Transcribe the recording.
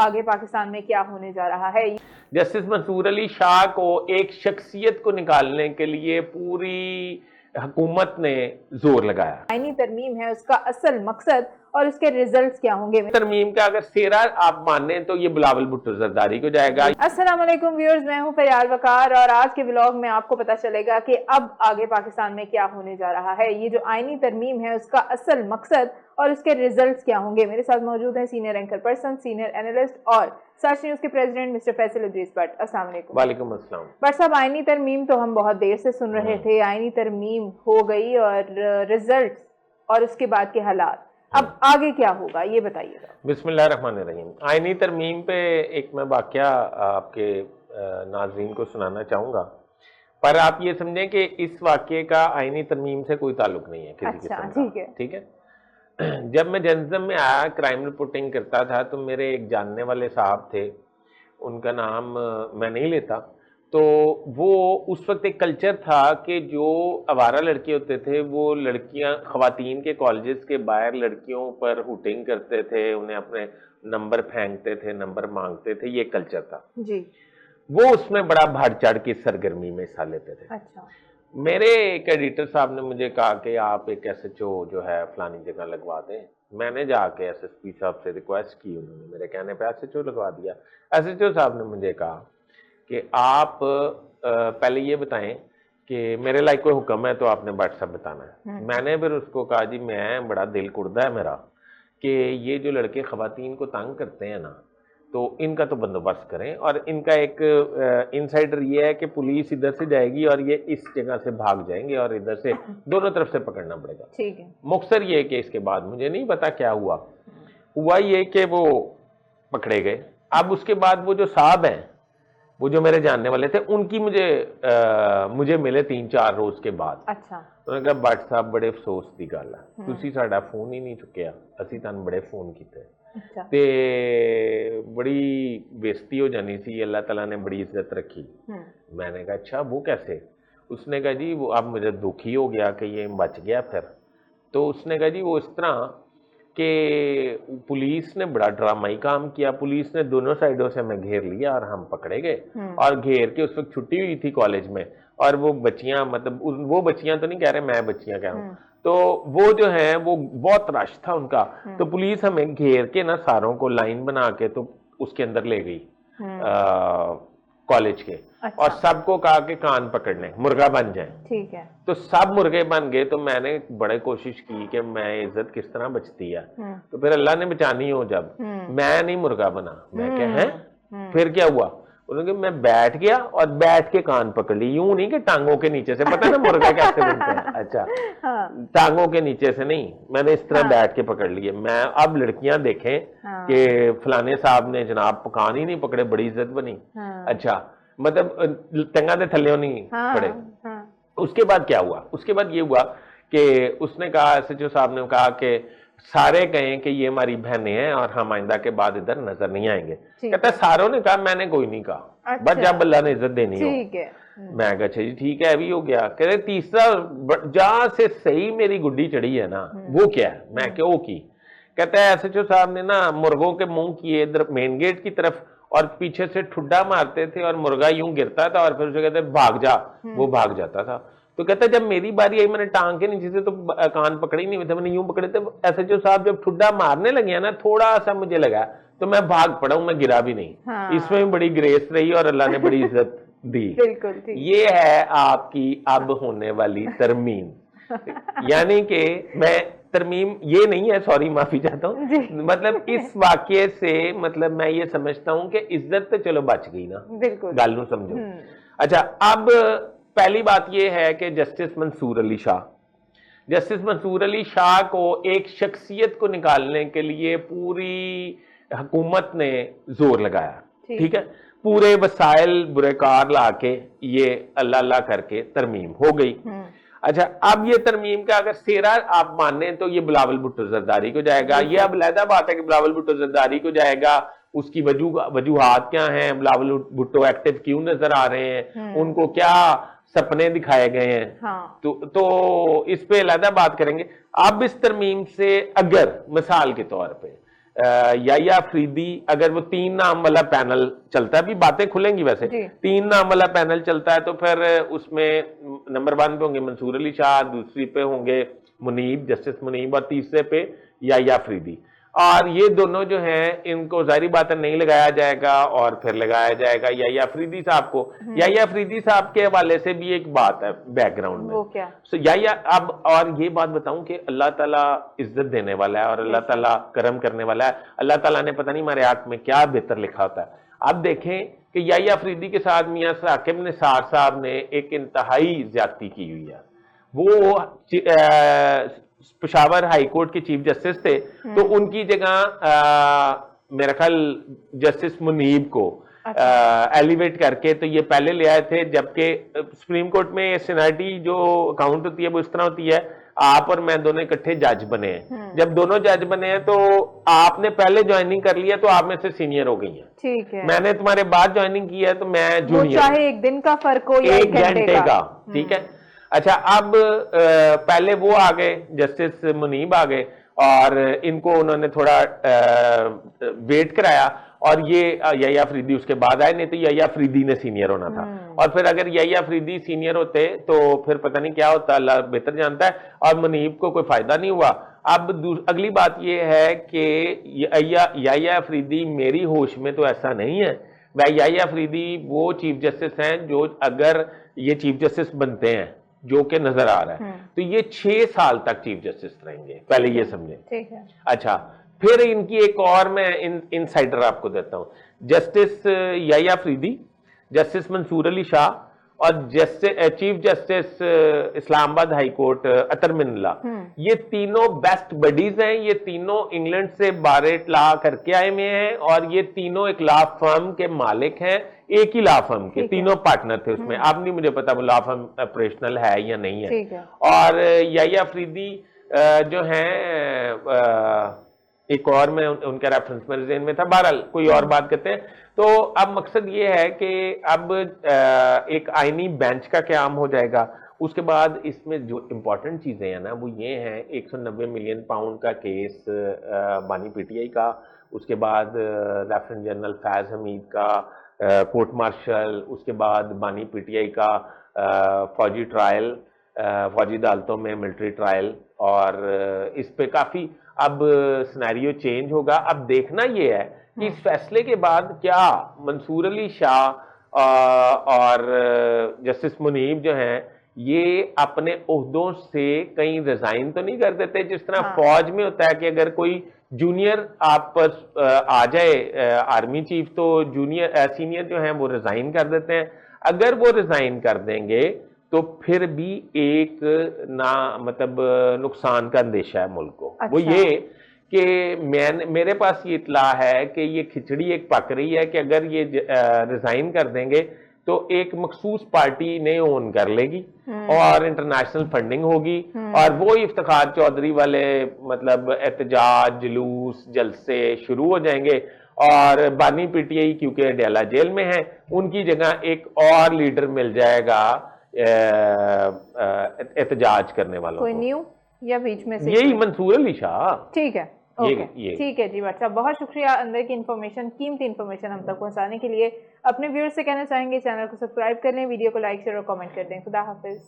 आगे पाकिस्तान में क्या होने जा रहा है। जस्टिस मंसूर अली शाह को एक शख्सियत को निकालने के लिए पूरी हुकूमत ने जोर लगाया। आईनी तरमीम है, उसका असल मकसद और उसके रिजल्ट्स क्या होंगे। तरमीम का अगर सेरा आप माने तो ये बिलावल भुट्टो जरदारी को जाएगा। अस्सलाम वालेकुम व्यूअर्स, मैं हूं फरियाल वकार और आज के व्लॉग में आपको पता चलेगा कि अब आगे पाकिस्तान में क्या होने जा रहा है। ये जो आईनी तरमीम है उसका असल मकसद और उसके रिजल्ट्स क्या होंगे। मेरे साथ मौजूद हैं senior anchor person, senior analyst और सर्च न्यूज के प्रेसिडेंट मिस्टर फैसल इद्रीस भट्ट। अस्सलाम वालेकुम। वालेकुम अस्सलाम। भट्ट साहब, आईनी तरमीम तो हम बहुत देर से सुन रहे थे, आईनी तरमीम हो गई और रिजल्ट और उसके बाद के हालात, अब आगे क्या होगा ये बताइएगा। बिस्मिल्लाहिर्रहमानिर्रहीम। आईनी तरमीम पे एक मैं वाकया आपके नाज़रीन को सुनाना चाहूँगा, पर आप ये समझें कि इस वाकये का आईनी तरमीम से कोई ताल्लुक नहीं है किसी किस्म का। ठीक है। जब मैं जर्नलिज्म में आया, क्राइम रिपोर्टिंग करता था, तो मेरे एक जानने वाले साहब थे, उनका नाम मैं नहीं लेता, तो वो उस वक्त एक कल्चर था कि जो आवारा लड़के होते थे वो लड़कियां ख़वातीन के कॉलेजेस के बाहर लड़कियों पर हुटिंग करते थे, उन्हें अपने नंबर फेंकते थे, नंबर मांगते थे, ये कल्चर था जी। वो उसमें बड़ा बढ़ चढ़ के सरगर्मी में हिस्सा लेते थे। अच्छा। मेरे एक एडिटर साहब ने मुझे कहा कि आप एक SHO जो है फलानी जगह लगवा दें। मैंने जाके SSP साहब से रिक्वेस्ट की, उन्होंने मेरे कहने पे SHO लगवा दिया। SHO साहब ने मुझे कहा कि आप पहले ये बताएं कि मेरे लायक कोई हुक्म है तो आपने व्हाट्सएप बताना है। मैंने फिर उसको कहा जी मैं बड़ा दिल कुर्दा है मेरा कि ये जो लड़के ख़वातीन को तंग करते हैं ना, तो इनका तो बंदोबस्त करें, और इनका एक इनसाइडर ये है कि पुलिस इधर से जाएगी और ये इस जगह से भाग जाएंगे और इधर से दोनों तरफ से पकड़ना पड़ेगा। ठीक है। मुख्तसर ये कि इसके बाद मुझे नहीं पता क्या हुआ ये कि वो पकड़े गए। अब उसके बाद वो जो साहब हैं, वो जो मेरे जानने वाले थे, उनकी मुझे मिले 3-4 रोज के बाद। अच्छा। उन्होंने कहा भट्ट साहब बड़े अफसोस की गल है, तुसी साडा फोन ही नहीं चुकिया, असीं तुहानूं बड़े फोन कीते अच्छा। ते बड़ी बेइज्जती हो जानी सी, अल्लाह ताला ने बड़ी इज्जत रखी। मैंने कहा अच्छा वो कैसे? उसने कहा जी वो अब मुझे दुखी हो गया कि ये बच गया। फिर तो उसने कहा जी वो इस तरह कि पुलिस ने बड़ा ड्रामाई काम किया, पुलिस ने दोनों साइडों से हमें घेर लिया और हम पकड़े गए। और घेर के उस वक्त छुट्टी हुई थी कॉलेज में, और वो बच्चियां, मतलब वो बच्चियां तो नहीं कह रहे, मैं बच्चियां कह रहा हूँ, तो वो जो है वो बहुत रश था उनका, तो पुलिस हमें घेर के ना सारों को लाइन बना के तो उसके अंदर ले गई कॉलेज के। अच्छा। और सबको कहा कि कान पकड़ने मुर्गा बन जाए। ठीक है। तो सब मुर्गे बन गए। तो मैंने बड़े कोशिश की कि मैं इज्जत किस तरह बचती है, तो फिर अल्लाह ने बचानी हो जब मैं नहीं मुर्गा बना। मैं क्या है फिर क्या हुआ? उन्होंने मैं बैठ गया और बैठ के कान पकड़ ली, यूं नहीं कि टांगों के नीचे से, पता है ना मुर्गा कैसे बनता है। अच्छा। हाँ। टांगों के नीचे से नहीं, मैंने इस तरह हाँ। बैठ के पकड़ लिए। मैं अब लड़कियां देखें हाँ। कि फलाने साहब ने जनाब कान ही नहीं पकड़े, बड़ी इज्जत बनी। हाँ। अच्छा, मतलब टंगा दे थल्ले नहीं हाँ। पड़े। हाँ। उसके बाद क्या हुआ? उसके बाद ये हुआ कि उसने कहा, SHO साहब ने कहा कि सारे कहें कि ये हमारी बहनें हैं और हम आइंदा के बाद इधर नजर नहीं आएंगे। कहता है सारों ने कहा, मैंने कोई नहीं कहा। अच्छा। बस जब अल्लाह ने इज्जत देनी हो। ठीक है। मैं कहा अच्छा जी ठीक है, अभी हो गया। कहते तीसरा जहां से सही मेरी गुड्डी चढ़ी है ना, वो क्या है? मैं क्या वो की? कहता है SHO साहब ने ना मुर्गों के मुंह किए इधर मेन गेट की तरफ और पीछे से ठुड्डा मारते थे और मुर्गा यूं गिरता था और फिर उसे कहते भाग जा, वो भाग जाता था। तो कहता जब मेरी बारी आई, मैंने टांग के नीचे से तो कान पकड़े ही नहीं हुए थे, मैंने यूं पकड़े थे। SHO साहब जब ठुड्डा मारने लगे ना, थोड़ा सा मुझे लगा तो मैं भाग पड़ा हूं, मैं गिरा भी नहीं। हाँ। इसमें बड़ी ग्रेस रही और अल्लाह ने बड़ी इज्जत दी। बिल्कुल। ये है आपकी अब होने वाली तरमीम। यानी कि मैं तरमीम ये नहीं है, सॉरी माफी चाहता हूँ, मतलब इस वाक्य से मतलब मैं ये समझता हूँ कि इज्जत तो चलो बच गई ना, बिल्कुल गल नूं समझो। अच्छा, अब पहली बात यह है कि जस्टिस मंसूर अली शाह को एक शख्सियत को निकालने के लिए पूरी हुकूमत ने जोर लगाया। ठीक है। पूरे वसाइल बुरेकार लाके ये अल्लाह करके तरमीम हो गई। अच्छा, अब ये तरमीम का अगर सेरा आप माने तो ये बिलावल भुट्टो जरदारी को जाएगा। ये अब अलहदा बात है कि बिलावल भुट्टो जरदारी को जाएगा, उसकी वजूहात क्या हैं, बिलावल भुट्टो एक्टिव क्यों नजर आ रहे हैं, उनको क्या सपने दिखाए गए हैं। हाँ। तो इस पे अलहदा बात करेंगे। अब इस तरमीम से अगर मिसाल के तौर पे याया अफरीदी, अगर वो 3 नाम वाला पैनल चलता है, अभी बातें खुलेंगी वैसे, 3 नाम वाला पैनल चलता है तो फिर उसमें नंबर 1 पे होंगे मंसूर अली शाह, दूसरी पे होंगे मुनीब, जस्टिस मुनीब, और तीसरे पे याया अफरीदी। और ये दोनों जो हैं इनको जाहिर बात है नहीं लगाया जाएगा, और फिर लगाया जाएगा याया अफरीदी साहब को। याया अफरीदी साहब के हवाले से भी एक बात है बैकग्राउंड में, वो क्या? याया अब, और ये बात बताऊं कि अल्लाह ताला इज्जत देने वाला है और अल्लाह ताला करम करने वाला है। अल्लाह ताला ने पता नहीं हमारे हाथ में क्या बेहतर लिखा होता है। अब देखें कि याया अफरीदी के साथ मियां साकिब निसार साहब ने एक इंतहाई ज्यादती की हुई है। वो पेशावर हाई कोर्ट के चीफ जस्टिस थे, तो उनकी जगह मेरा ख्याल जस्टिस मुनीब को एलिवेट करके तो ये पहले ले आए थे, जबकि सुप्रीम कोर्ट में सीनियरिटी जो अकाउंट होती है वो इस तरह होती है, आप और मैं दोनों इकट्ठे जज बने हैं। जब दोनों जज बने हैं तो आपने पहले ज्वाइनिंग कर लिया तो आप में से सीनियर हो गई हैं, ठीक है, मैंने तुम्हारे बाद ज्वाइनिंग की है तो मैं जूनियर, चाहे एक दिन का फर्क हो या 1 घंटे का, ठीक है। अच्छा, अब पहले वो आ गए, जस्टिस मुनीब आ गए, और इनको उन्होंने थोड़ा वेट कराया, और ये याया अफरीदी उसके बाद आए, नहीं तो याया अफरीदी ने सीनियर होना था। और फिर अगर याया अफरीदी सीनियर होते तो फिर पता नहीं क्या होता, अल्लाह बेहतर जानता है, और मुनीब को कोई फायदा नहीं हुआ। अब अगली बात ये है कि याया अफरीदी मेरी होश में तो ऐसा नहीं है। वह याया अफरीदी वो चीफ जस्टिस हैं जो अगर ये चीफ जस्टिस बनते हैं, जो कि नजर आ रहा है, तो ये 6 साल तक चीफ जस्टिस रहेंगे, पहले ये समझें, ठीक है। अच्छा, फिर इनकी एक और मैं इनसाइडर आपको देता हूं, जस्टिस याया अफरीदी, जस्टिस मंसूर अली शाह, और chief justice Islamabad high court Athar Minallah, ये तीनों बेस्ट बडीज हैं। ये तीनों इंग्लैंड से बारेट लॉ करके आए हुए हैं, और ये तीनों एक लॉ फर्म के मालिक हैं, एक ही लॉ फर्म के, तीनों पार्टनर थे उसमें। अब नहीं मुझे पता वो लॉ फर्म ऑपरेशनल है या नहीं है। और याया अफरीदी जो हैं, एक और में उनका रेफरेंस मेरे ज़हन में था, बहरहाल कोई और बात करते हैं। तो अब मकसद ये है कि अब एक आईनी बेंच का क़याम हो जाएगा। उसके बाद इसमें जो इम्पोर्टेंट चीज़ें हैं ना वो ये हैं, 190 मिलियन पाउंड का केस बानी पीटीआई का, उसके बाद लेफ्टिनेंट जनरल फैज हमीद का कोर्ट मार्शल, उसके बाद बानी पीटीआई का फौजी ट्रायल, फौजी अदालतों में मिलिट्री ट्रायल, और इस पे काफ़ी अब सिनेरियो चेंज होगा। अब देखना ये है कि इस फैसले के बाद क्या मंसूर अली शाह और जस्टिस मुनीब जो हैं ये अपने ओहदों से कहीं रिजाइन तो नहीं कर देते, जिस तरह फौज में होता है कि अगर कोई जूनियर आप पर आ जाए आर्मी चीफ, तो सीनियर जो हैं वो रिजाइन कर देते हैं। अगर वो रिजाइन कर देंगे तो फिर भी एक मतलब नुकसान का अंदेशा है मुल्क को। अच्छा। वो ये कि मेरे पास ये इत्तला है कि ये खिचड़ी एक पक रही है कि अगर ये रिजाइन कर देंगे तो एक मखसूस पार्टी ने ओन कर लेगी और इंटरनेशनल फंडिंग होगी, और वो इफ्तिखार चौधरी वाले मतलब एहतजाज, जुलूस, जलसे शुरू हो जाएंगे, और बानी पीटीआई क्योंकि अडयाला जेल में है, उनकी जगह एक और लीडर मिल जाएगा एहतजाज करने वालों को। न्यू या बीच में से यही मंसूर अली शाह। ठीक है, ये ठीक है जी। अच्छा, बहुत शुक्रिया अंदर की इन्फॉर्मेशन, कीमती इन्फॉर्मेशन हम तक पहुंचाने के लिए। अपने व्यूअर्स से कहना चाहेंगे चैनल को सब्सक्राइब कर लें, वीडियो को लाइक शेयर और कमेंट कर दें। खुदा हाफिज।